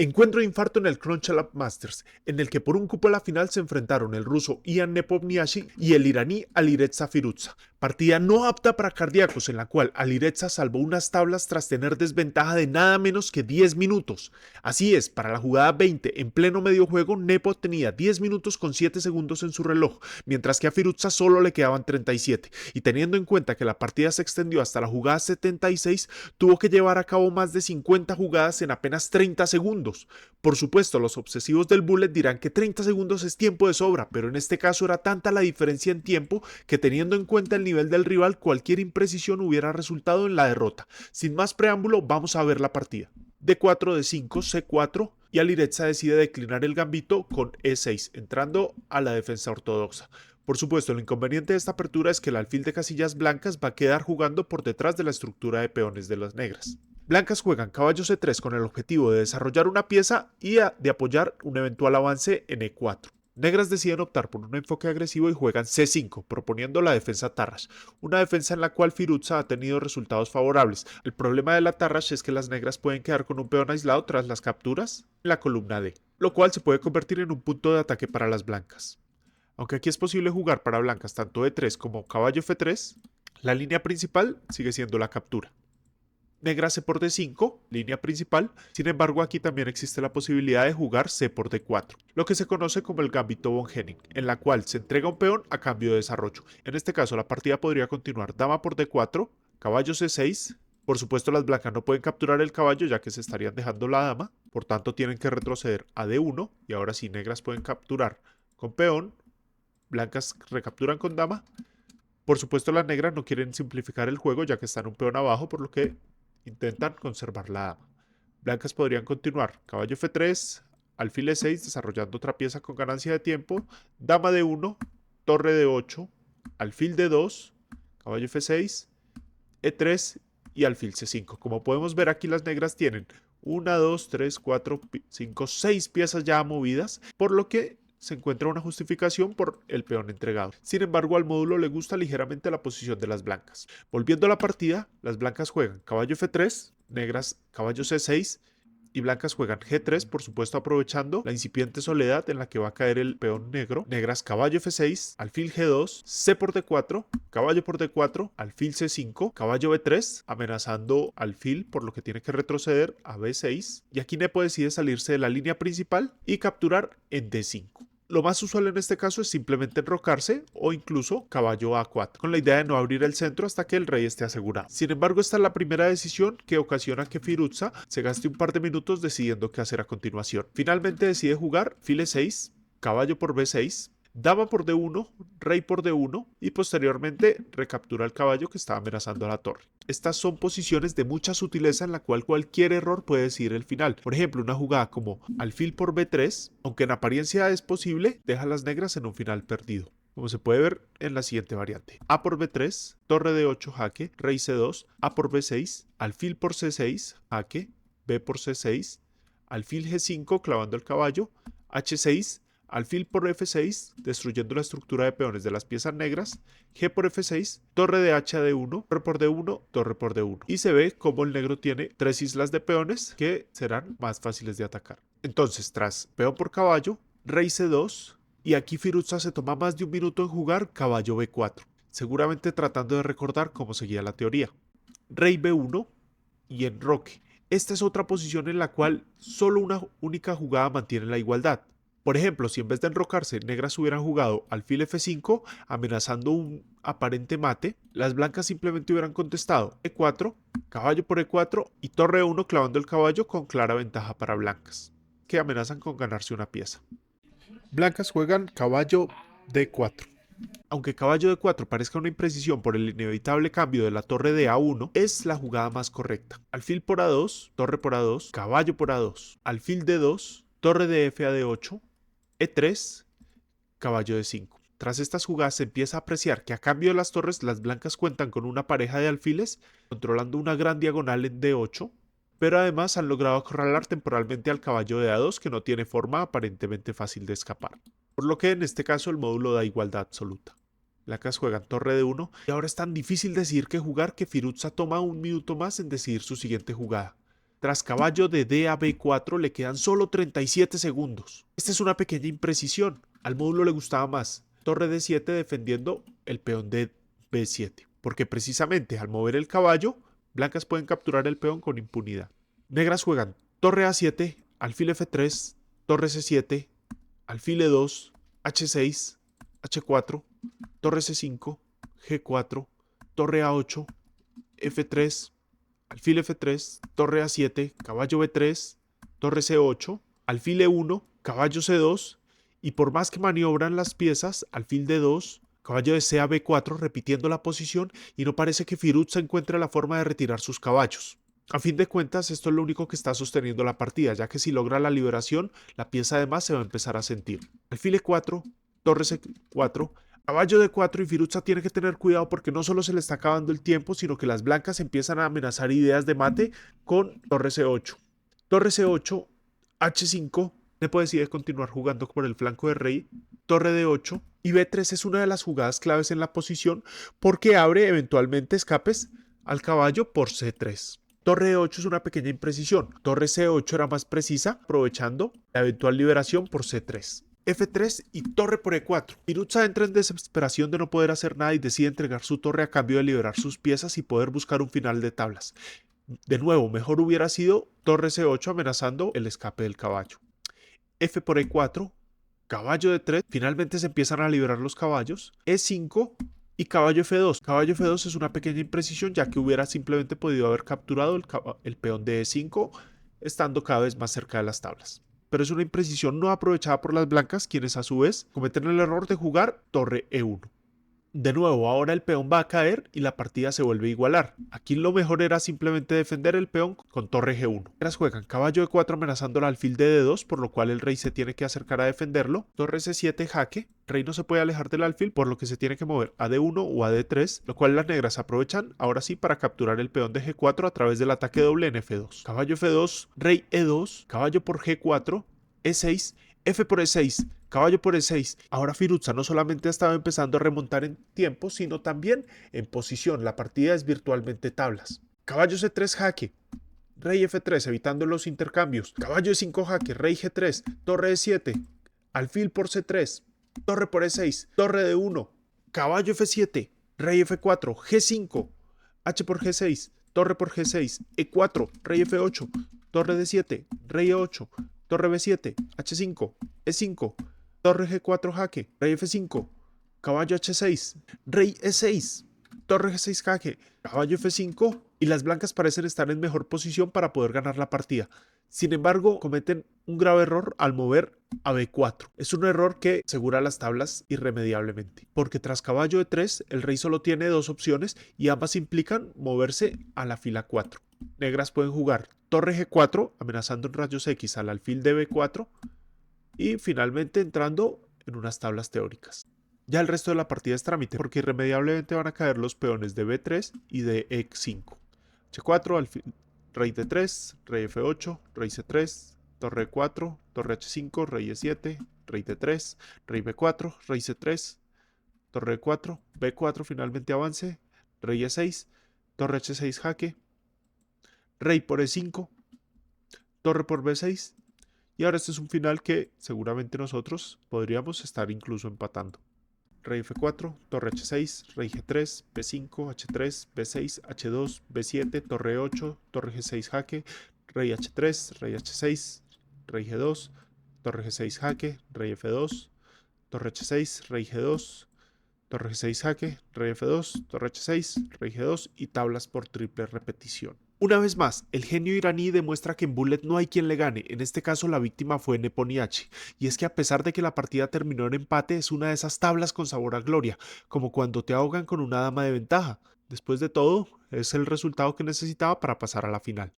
Encuentro de infarto en el Crunch'Lab Masters, en el que por un cupo a la final se enfrentaron el ruso Ian Nepomniachtchi y el iraní Alireza Firouzja. Partida no apta para cardíacos, en la cual Alireza salvó unas tablas tras tener desventaja de nada menos que 10 minutos. Así es, para la jugada 20 en pleno medio juego, Nepo tenía 10 minutos con 7 segundos en su reloj, mientras que a Firouzja solo le quedaban 37, y teniendo en cuenta que la partida se extendió hasta la jugada 76, tuvo que llevar a cabo más de 50 jugadas en apenas 30 segundos. Por supuesto, los obsesivos del bullet dirán que 30 segundos es tiempo de sobra, pero en este caso era tanta la diferencia en tiempo que, teniendo en cuenta el nivel del rival, cualquier imprecisión hubiera resultado en la derrota. Sin más preámbulo, vamos a ver la partida. D4, D5, C4 y Alireza decide declinar el gambito con E6, entrando a la defensa ortodoxa. Por supuesto, el inconveniente de esta apertura es que el alfil de casillas blancas va a quedar jugando por detrás de la estructura de peones de las negras. Blancas juegan caballo C3 con el objetivo de desarrollar una pieza y de apoyar un eventual avance en E4. Negras deciden optar por un enfoque agresivo y juegan C5, proponiendo la defensa Tarrasch, una defensa en la cual Firouzja ha tenido resultados favorables. El problema de la Tarrasch es que las negras pueden quedar con un peón aislado tras las capturas en la columna D, lo cual se puede convertir en un punto de ataque para las blancas. Aunque aquí es posible jugar para blancas tanto E3 como caballo F3, la línea principal sigue siendo la captura. Negra C por D5, línea principal. Sin embargo, aquí también existe la posibilidad de jugar C por D4, lo que se conoce como el gambito von Henning, en la cual se entrega un peón a cambio de desarrollo. En este caso, la partida podría continuar dama por D4, caballo C6. Por supuesto, las blancas no pueden capturar el caballo ya que se estarían dejando la dama, por tanto tienen que retroceder a D1 y ahora sí, negras pueden capturar con peón, blancas recapturan con dama. Por supuesto, las negras no quieren simplificar el juego ya que están un peón abajo, por lo que intentan conservar la dama. Blancas podrían continuar caballo F3, alfil E6 desarrollando otra pieza con ganancia de tiempo, dama D1, torre D8, alfil D2, caballo F6, E3 y alfil C5. Como podemos ver aquí, las negras tienen 1, 2, 3, 4, 5, 6 piezas ya movidas, por lo que se encuentra una justificación por el peón entregado. Sin embargo, al módulo le gusta ligeramente la posición de las blancas. Volviendo a la partida, las blancas juegan caballo F3, negras caballo C6 y blancas juegan G3, por supuesto aprovechando la incipiente soledad en la que va a caer el peón negro. Negras caballo F6, alfil G2, C por D4, caballo por D4, alfil C5, caballo B3, amenazando alfil por lo que tiene que retroceder a B6. Y aquí Nepo decide salirse de la línea principal y capturar en D5. Lo más usual en este caso es simplemente enrocarse o incluso caballo A4, con la idea de no abrir el centro hasta que el rey esté asegurado. Sin embargo, esta es la primera decisión que ocasiona que Firouzja se gaste un par de minutos decidiendo qué hacer a continuación. Finalmente decide jugar fil E6, caballo por B6, dama por D1, rey por D1 y posteriormente recaptura el caballo que está amenazando a la torre. Estas son posiciones de mucha sutileza en la cual cualquier error puede decidir el final. Por ejemplo, una jugada como alfil por B3, aunque en apariencia es posible, deja a las negras en un final perdido, como se puede ver en la siguiente variante. A por B3, torre D8 jaque, rey C2, A por B6, alfil por C6, jaque, B por C6, alfil G5 clavando el caballo, H6, alfil por F6, destruyendo la estructura de peones de las piezas negras, G por F6, torre de H a D1, torre por D1, torre por D1. Y se ve como el negro tiene 3 islas de peones que serán más fáciles de atacar. Entonces, tras peón por caballo, rey C2, y aquí Firouzja se toma más de un minuto en jugar caballo B4, seguramente tratando de recordar cómo seguía la teoría. Rey B1 y enroque. Esta es otra posición en la cual solo una única jugada mantiene la igualdad. Por ejemplo, si en vez de enrocarse, negras hubieran jugado alfil F5 amenazando un aparente mate, las blancas simplemente hubieran contestado E4, caballo por E4 y torre 1 clavando el caballo con clara ventaja para blancas, que amenazan con ganarse una pieza. Blancas juegan caballo D4. Aunque caballo D4 parezca una imprecisión por el inevitable cambio de la torre de A1, es la jugada más correcta. Alfil por A2, torre por A2, caballo por A2, alfil D2, torre de F a D8, E3, caballo D5. Tras estas jugadas se empieza a apreciar que a cambio de las torres, las blancas cuentan con una pareja de alfiles controlando una gran diagonal en D8, pero además han logrado acorralar temporalmente al caballo de A2 que no tiene forma aparentemente fácil de escapar. Por lo que en este caso el módulo da igualdad absoluta. Blancas juegan torre de 1 y ahora es tan difícil decidir qué jugar que Firouzja toma un minuto más en decidir su siguiente jugada. Tras caballo de D a B4 le quedan solo 37 segundos. Esta es una pequeña imprecisión. Al módulo le gustaba más torre D7 defendiendo el peón de B7. Porque precisamente al mover el caballo, blancas pueden capturar el peón con impunidad. Negras juegan torre A7, alfil F3, torre C7, alfil E2, H6, H4, torre C5, G4, torre A8, F3, alfil F3, torre A7, caballo B3, torre C8, alfil E1, caballo C2 y por más que maniobran las piezas, alfil D2, caballo de C a B4 repitiendo la posición y no parece que Firouzja encuentre la forma de retirar sus caballos. A fin de cuentas, esto es lo único que está sosteniendo la partida, ya que si logra la liberación, la pieza además se va a empezar a sentir. Alfil E4, torre C4, caballo D4 y Firouzja tiene que tener cuidado porque no solo se le está acabando el tiempo, sino que las blancas empiezan a amenazar ideas de mate con torre C8. Torre C8, H5, Nepo decide continuar jugando por el flanco de rey, torre D8 y B3 es una de las jugadas claves en la posición porque abre eventualmente escapes al caballo por C3. Torre E8 es una pequeña imprecisión. Torre C8 era más precisa, aprovechando la eventual liberación por C3. F3 y torre por E4. Firouzja entra en desesperación de no poder hacer nada y decide entregar su torre a cambio de liberar sus piezas y poder buscar un final de tablas. De nuevo, mejor hubiera sido torre C8 amenazando el escape del caballo. F por E4, caballo D3, finalmente se empiezan a liberar los caballos. E5 y caballo F2. Caballo F2 es una pequeña imprecisión ya que hubiera simplemente podido haber capturado el peón de E5 estando cada vez más cerca de las tablas. Pero es una imprecisión no aprovechada por las blancas, quienes a su vez cometen el error de jugar torre E1. De nuevo, ahora el peón va a caer y la partida se vuelve a igualar. Aquí lo mejor era simplemente defender el peón con torre G1. Las juegan caballo E4 amenazando al alfil de D2, por lo cual el rey se tiene que acercar a defenderlo. Torre C7 jaque. Rey no se puede alejar del alfil, por lo que se tiene que mover a D1 o a D3, lo cual las negras aprovechan ahora sí para capturar el peón de G4 a través del ataque doble en F2. Caballo F2, rey E2, caballo por G4, E6, F por E6, caballo por E6. Ahora Firouzja no solamente ha estado empezando a remontar en tiempo, sino también en posición. La partida es virtualmente tablas. Caballo C3 jaque. Rey F3 evitando los intercambios. Caballo E5 jaque. Rey G3. Torre E7. Alfil por C3. Torre por E6. Torre D1. Caballo F7. Rey F4. G5. H por G6. Torre por G6. E4. Rey F8. Torre D7. Rey E8. Torre B7, H5, E5, torre G4 jaque, rey F5, caballo H6, rey E6, torre G6 jaque, caballo F5 y las blancas parecen estar en mejor posición para poder ganar la partida. Sin embargo, cometen un grave error al mover a B4. Es un error que asegura las tablas irremediablemente, porque tras caballo E3 el rey solo tiene dos opciones y ambas implican moverse a la fila 4. Negras pueden jugar torre G4 amenazando en rayos X al alfil de B4 y finalmente entrando en unas tablas teóricas. Ya el resto de la partida es trámite porque irremediablemente van a caer los peones de B3 y de E5. H4, alfil, rey D3, rey F8, rey C3, torre E4, torre H5, rey E7, rey D3, rey B4, rey C3, torre E4, B4 finalmente avance, rey E6, torre H6 jaque, rey por E5, torre por B6 y ahora este es un final que seguramente nosotros podríamos estar incluso empatando. Rey F4, torre H6, rey G3, B5, H3, B6, H2, B7, torre 8, torre G6 jaque, rey H3, rey H6, rey G2, torre G6 jaque, rey F2, torre H6, rey G2, torre G6 jaque, rey F2, torre H6, rey G2 y tablas por triple repetición. Una vez más, el genio iraní demuestra que en Bullet no hay quien le gane, en este caso la víctima fue Nepomniachtchi, y es que a pesar de que la partida terminó en empate es una de esas tablas con sabor a gloria, como cuando te ahogan con una dama de ventaja. Después de todo, es el resultado que necesitaba para pasar a la final.